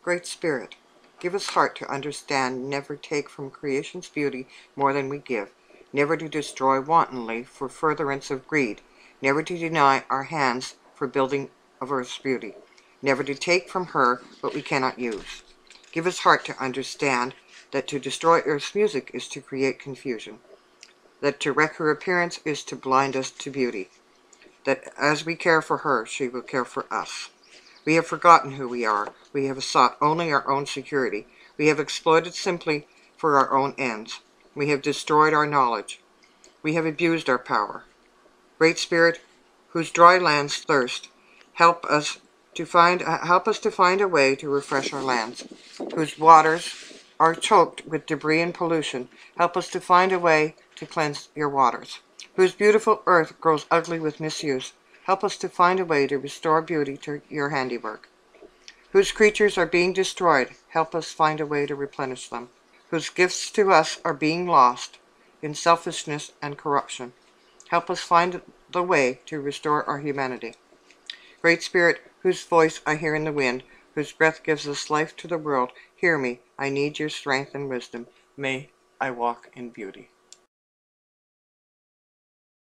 Great Spirit, give us heart to understand, never take from creation's beauty more than we give, never to destroy wantonly for furtherance of greed, never to deny our hands for building of earth's beauty, never to take from her what we cannot use. Give us heart to understand that to destroy earth's music is to create confusion, that to wreck her appearance is to blind us to beauty, that as we care for her, she will care for us. We have forgotten who we are. We have sought only our own security. We have exploited simply for our own ends. We have destroyed our knowledge. We have abused our power. Great Spirit, whose dry lands thirst, help us to find a way to refresh our lands. Whose waters are choked with debris and pollution, help us to find a way to cleanse your waters. Whose beautiful earth grows ugly with misuse, help us to find a way to restore beauty to your handiwork. Whose creatures are being destroyed, help us find a way to replenish them. Whose gifts to us are being lost in selfishness and corruption, help us find the way to restore our humanity. Great Spirit, whose voice I hear in the wind, whose breath gives us life to the world, hear me. I need your strength and wisdom. May I walk in beauty.